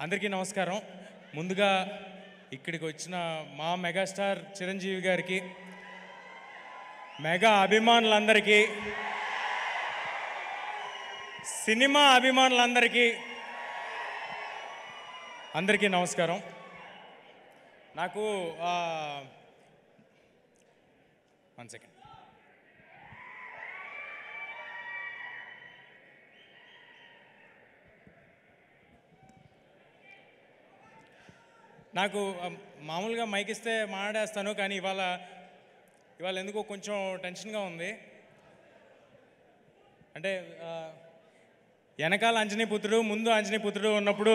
అందరికీ నమస్కారం. ముందుగా ఇక్కడికి వచ్చిన మా మెగాస్టార్ చిరంజీవి గారికి, మెగా అభిమానులందరికీ, సినిమా అభిమానులందరికీ అందరికీ నమస్కారం. నాకు 1 సెకండ్. నాకు మామూలుగా మైక్ ఇస్తే మాట్లాడేస్తాను, కానీ ఇవాళ ఎందుకో కొంచెం టెన్షన్గా ఉంది. అంటే వెనకాల అంజనీపుత్రుడు, ముందు అంజనీపుత్రుడు ఉన్నప్పుడు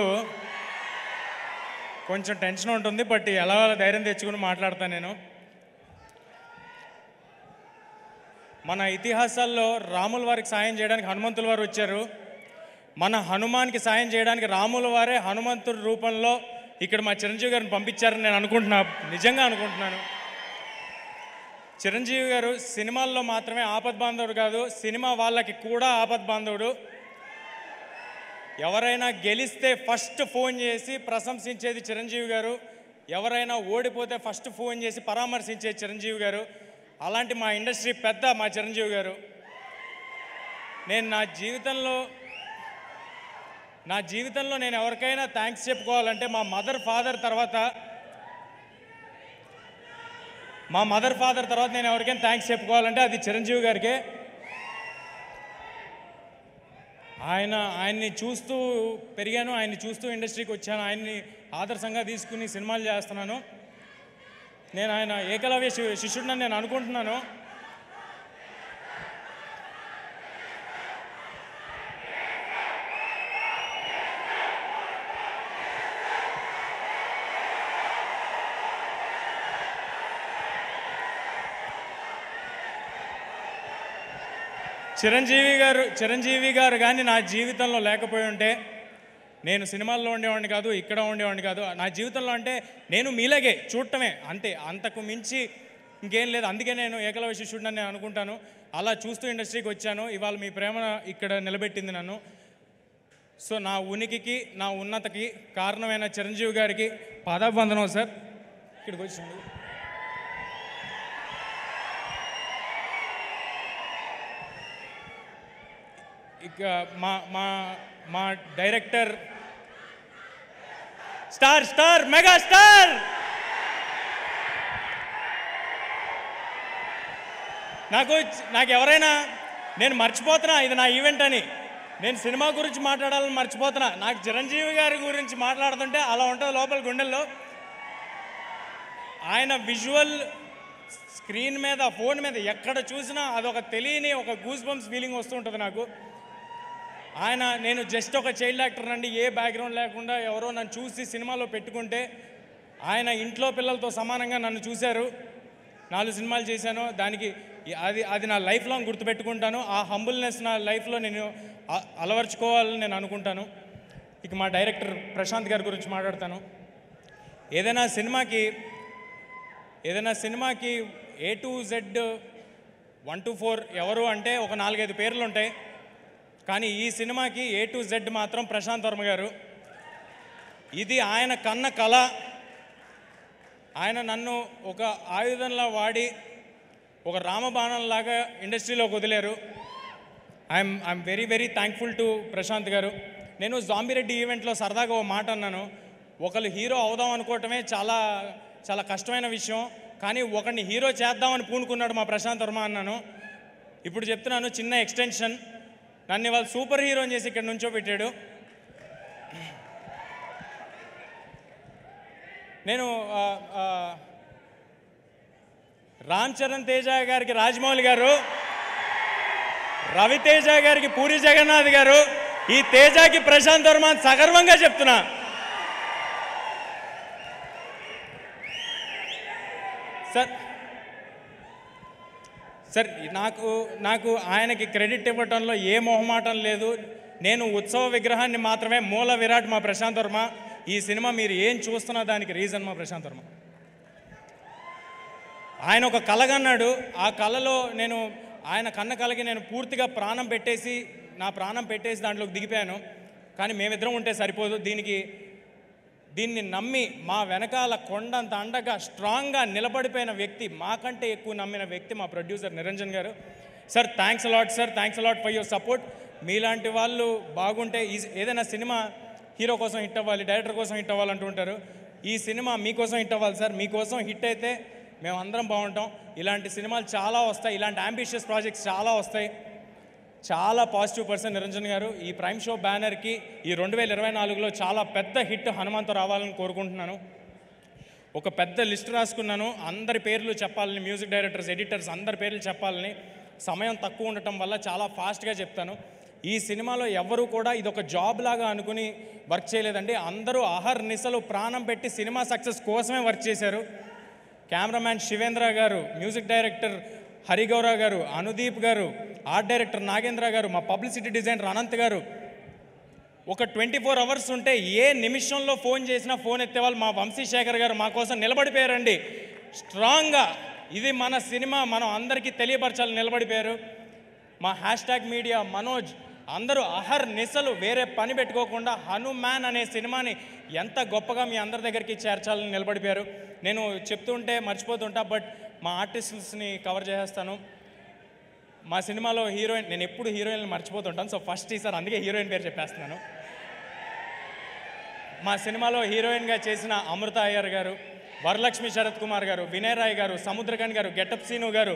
కొంచెం టెన్షన్ ఉంటుంది. బట్ ఎలా ధైర్యం తెచ్చుకుని మాట్లాడతాను నేను. మన ఇతిహాసాల్లో రాముల వారికి సాయం చేయడానికి హనుమంతుల వారు వచ్చారు. మన హనుమాన్కి సాయం చేయడానికి రాముల వారే హనుమంతుడి రూపంలో ఇక్కడ మా చిరంజీవి గారిని పంపించారని నేను నిజంగా అనుకుంటున్నాను. చిరంజీవి గారు సినిమాల్లో మాత్రమే ఆపద్బాంధవుడు కాదు, సినిమా వాళ్ళకి కూడా ఆపద్బాంధవుడు. ఎవరైనా గెలిస్తే ఫస్ట్ ఫోన్ చేసి ప్రశంసించేది చిరంజీవి గారు, ఎవరైనా ఓడిపోతే ఫస్ట్ ఫోన్ చేసి పరామర్శించేది చిరంజీవి గారు. అలాంటి మా ఇండస్ట్రీ పెద్ద మా చిరంజీవి గారు. నేను నా జీవితంలో నేను ఎవరికైనా థ్యాంక్స్ చెప్పుకోవాలంటే మా మదర్ ఫాదర్ తర్వాత నేను ఎవరికైనా థ్యాంక్స్ చెప్పుకోవాలంటే అది చిరంజీవి గారికే. ఆయన్ని చూస్తూ పెరిగాను, ఆయన్ని చూస్తూ ఇండస్ట్రీకి వచ్చాను, ఆయన్ని ఆదర్శంగా తీసుకుని సినిమాలు చేస్తున్నాను. నేను ఆయన ఏకలవ్య శిష్యుడిని నేను అనుకుంటున్నాను. చిరంజీవి గారు కానీ నా జీవితంలో లేకపోయి ఉంటే నేను సినిమాల్లో ఉండేవాడిని కాదు, ఇక్కడ ఉండేవాడిని కాదు. నా జీవితంలో అంటే నేను మీలాగే చూడటమే అంతే, అంతకు మించి ఇంకేం లేదు. అందుకే నేను ఏకలవ్య శిష్యుడిని నేను అనుకుంటాను. అలా చూస్తూ ఇండస్ట్రీకి వచ్చాను. ఇవాళ మీ ప్రేమ ఇక్కడ నిలబెట్టింది నన్ను. సో నా ఉనికికి, నా ఉన్నతకి కారణమైన చిరంజీవి గారికి పాదాభివందనం సార్. ఇక్కడికి వచ్చింది. ఇక మా డైరెక్టర్ స్టార్ మెగా స్టార్ నాకు ఎవరైనా నేను మర్చిపోతున్నా ఇది నా ఈవెంట్ అని, నేను సినిమా గురించి మాట్లాడాలని మర్చిపోతున్నా. నాకు చిరంజీవి గారి గురించి మాట్లాడుతుంటే అలా ఉంటుంది లోపల గుండెల్లో. ఆయన విజువల్ స్క్రీన్ మీద, ఫోన్ మీద ఎక్కడ చూసినా అదొక తెలియని ఒక గూస్ బంప్స్ ఫీలింగ్ వస్తూ ఉంటుంది నాకు. నేను జస్ట్ ఒక చైల్డ్ యాక్టర్ అండి, ఏ బ్యాక్గ్రౌండ్ లేకుండా ఎవరో నన్ను చూసి సినిమాలో పెట్టుకుంటే ఆయన ఇంట్లో పిల్లలతో సమానంగా నన్ను చూశారు. 4 సినిమాలు చేశాను. దానికి అది నా లైఫ్ లాంగ్ గుర్తుపెట్టుకుంటాను. ఆ హంబుల్నెస్ నా లైఫ్లో నేను అలవర్చుకోవాలని నేను అనుకుంటాను. ఇక మా డైరెక్టర్ ప్రశాంత్ గారి గురించి మాట్లాడతాను. ఏదైనా సినిమాకి A to Z 1 to 4 ఎవరు అంటే ఒక 4-5 పేర్లు ఉంటాయి. కానీ ఈ సినిమాకి A to Z మాత్రం ప్రశాంత్ వర్మ గారు. ఇది ఆయన కన్న కళ. ఆయన నన్ను ఒక ఆయుధంలా వాడి ఒక రామబాణంలాగా ఇండస్ట్రీలోకి వదిలేరు. I'm very very thankful to Prashanth garu. నేను జాంబిరెడ్డి ఈవెంట్లో సరదాగా ఓ మాట అన్నాను. ఒకళ్ళు హీరో అవుదాం అనుకోవటమే చాలా చాలా కష్టమైన విషయం, కానీ ఒకరిని హీరో చేద్దామని పూనుకున్నాడు మా ప్రశాంత్ వర్మ అన్నాను. ఇప్పుడు చెప్తున్నాను, చిన్న ఎక్స్టెన్షన్. నన్ను ఇవాళ సూపర్ హీరోని చేసి ఇక్కడ నుంచో పెట్టాడు. నేను రామ్ చరణ్ తేజ గారికి రాజమౌళి గారు, రవితేజ గారికి పూరి జగన్నాథ్ గారు, ఈ తేజకి ప్రశాంత్ వర్మ సగర్వంగా చెప్తున్నా. సార్ నాకు ఆయనకి క్రెడిట్ ఇవ్వటంలో ఏ మొహమాటం లేదు. నేను ఉత్సవ విగ్రహాన్ని మాత్రమే, మూల విరాట్ మా ప్రశాంత్ వర్మ. ఈ సినిమా మీరు ఏం చూస్తున్నా దానికి రీజన్ మా ప్రశాంత్ వర్మ. ఆయన ఒక కలగన్నాడు, ఆ కళలో ఆయన కన్న కళకి నేను పూర్తిగా ప్రాణం పెట్టేసి దాంట్లోకి దిగిపోయాను. కానీ మేమిద్దరం ఉంటే సరిపోదు, దీనికి దీన్ని నమ్మి మా వెనకాల కొండంత అండగా స్ట్రాంగ్గా నిలబడిపోయిన వ్యక్తి, మాకంటే ఎక్కువ నమ్మిన వ్యక్తి మా ప్రొడ్యూసర్ నిరంజన్ గారు. Sir thanks a lot sir, thanks a lot for your support. మీలాంటి వాళ్ళు బాగుంటే ఏదైనా సినిమా హీరో కోసం హిట్ అవ్వాలి, డైరెక్టర్ కోసం హిట్ అవ్వాలంటూ ఉంటారు. ఈ సినిమా మీకోసం హిట్ అవ్వాలి సార్. మీకోసం హిట్ అయితే మేము అందరం బాగుంటాం. ఇలాంటి సినిమాలు చాలా వస్తాయి, ఇలాంటి అంబిషియస్ ప్రాజెక్ట్స్ చాలా వస్తాయి. చాలా పాజిటివ్ పర్సన్ నిరంజన్ గారు. ఈ ప్రైమ్ షో బ్యానర్కి ఈ 2024లో చాలా పెద్ద హిట్ హనుమాన్తో రావాలని కోరుకుంటున్నాను. ఒక పెద్ద లిస్ట్ రాసుకున్నాను, అందరి పేర్లు చెప్పాలని, మ్యూజిక్ డైరెక్టర్స్, ఎడిటర్స్ అందరి పేర్లు చెప్పాలని. సమయం తక్కువ ఉండటం వల్ల చాలా ఫాస్ట్గా చెప్తాను. ఈ సినిమాలో ఎవరు కూడా ఇది ఒక జాబ్ లాగా అనుకుని వర్క్ చేయలేదండి. అందరూ అహర్నిశలు ప్రాణం పెట్టి సినిమా సక్సెస్ కోసమే వర్క్ చేశారు. కెమెరామ్యాన్ శివేంద్ర గారు, మ్యూజిక్ డైరెక్టర్ హరిగౌర గారు, అనుదీప్ గారు, ఆర్ట్ డైరెక్టర్ నాగేంద్ర గారు, మా పబ్లిసిటీ డిజైనర్ అనంత్ గారు. ఒక 24 అవర్స్ ఉంటే ఏ నిమిషంలో ఫోన్ చేసినా ఫోన్ ఎత్తేవాళ్ళు మా వంశీశేఖర్ గారు మా కోసం నిలబడిపోయారండి స్ట్రాంగ్గా. ఇది మన సినిమా, మనం అందరికీ తెలియపరచాలని నిలబడిపోయారు. మా హ్యాష్ట్యాగ్ మీడియా మనోజ్ అందరూ అహర్నిశలు వేరే పని పెట్టుకోకుండా హనుమాన్ అనే సినిమాని ఎంత గొప్పగా మీ అందరి దగ్గరికి చేర్చాలని నిలబడిపోయారు. నేను చెప్తుంటే మర్చిపోతుంటా, బట్ మా ఆర్టిస్ట్స్ని కవర్ చేసేస్తాను. మా సినిమాలో హీరోయిన్, నేను ఎప్పుడు హీరోయిన్లు మర్చిపోతుంటాను, సో ఫస్ట్ ఈసారి అందుకే హీరోయిన్ పేరు చెప్పేస్తున్నాను. మా సినిమాలో హీరోయిన్గా చేసిన అమృత అయ్యర్ గారు, వరలక్ష్మి శరత్ కుమార్ గారు, వినయ్ రాయ్ గారు, సముద్రకన్ గారు, గెటప్ సీను గారు,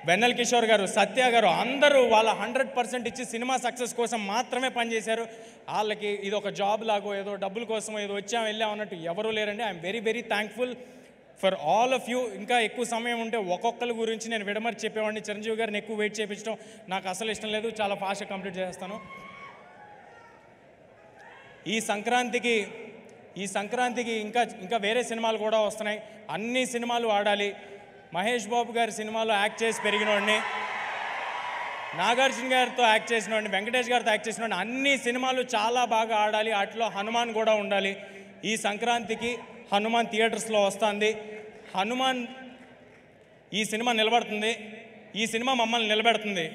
వెన్నెల్ కిషోర్ గారు, సత్య గారు అందరూ వాళ్ళ 100% ఇచ్చి సినిమా సక్సెస్ కోసం మాత్రమే పనిచేశారు. వాళ్ళకి ఇది ఒక జాబ్ లాగో ఏదో డబ్బుల కోసం ఏదో వచ్చాం వెళ్ళాం అన్నట్టు ఎవరూ లేరండి. I'm very very thankful for all of you. ఇంకా ఎక్కువ సమయం ఉంటే ఒక్కొక్కరి గురించి నేను విడమర్చి చెప్పేవాడిని. చిరంజీవి గారిని ఎక్కువ వెయిట్ చేయించడం నాకు అసలు ఇష్టం లేదు. చాలా ఫాస్ట్గా కంప్లీట్ చేస్తాను. ఈ సంక్రాంతికి ఇంకా వేరే సినిమాలు కూడా వస్తున్నాయి. అన్ని సినిమాలు ఆడాలి. మహేష్ బాబు గారి సినిమాలో యాక్ట్ చేసి పెరిగినోడిని, నాగార్జున గారితో యాక్ట్ చేసినోడిని, వెంకటేష్ గారితో యాక్ట్ చేసినోడిని. అన్ని సినిమాలు చాలా బాగా ఆడాలి. వాటిలో హనుమాన్ కూడా ఉండాలి. ఈ సంక్రాంతికి హనుమాన్ థియేటర్స్లో వస్తుంది. హనుమాన్ ఈ సినిమా నిలబడుతుంది, ఈ సినిమా మమ్మల్ని నిలబెడుతుంది,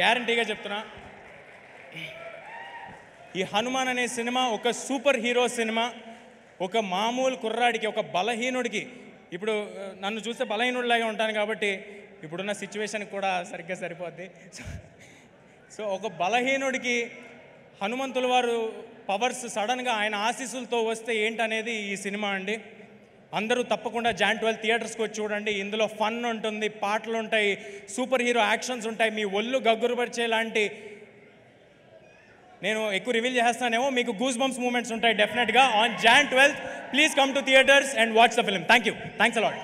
గ్యారంటీగా చెప్తున్నా. ఈ హనుమాన్ అనే సినిమా ఒక సూపర్ హీరో సినిమా. ఒక మామూలు కుర్రాడికి, ఒక బలహీనుడికి, ఇప్పుడు నన్ను చూస్తే బలహీనుడిలాగా ఉంటాను కాబట్టి ఇప్పుడున్న సిచ్యువేషన్కి కూడా సరిగ్గా సరిపోద్ది. సో ఒక బలహీనుడికి హనుమంతుల వారు పవర్స్ సడన్గా ఆయన ఆశీస్సులతో వస్తే ఏంటనేది ఈ సినిమా అండి. అందరూ తప్పకుండా Jan 12 థియేటర్స్కి వచ్చి చూడండి. ఇందులో ఫన్ ఉంటుంది, పాటలు ఉంటాయి, సూపర్ హీరో యాక్షన్స్ ఉంటాయి, మీ ఒళ్ళు గగ్గురుపరిచే లాంటి, నేను ఎక్కువ రివీల్ చేస్తానేమో, మీకు గూస్ బంప్స్ మూమెంట్స్ ఉంటాయి డెఫినెట్గా. On Jan 12 please come to theatres and watch the film. Thank you, thanks a lot.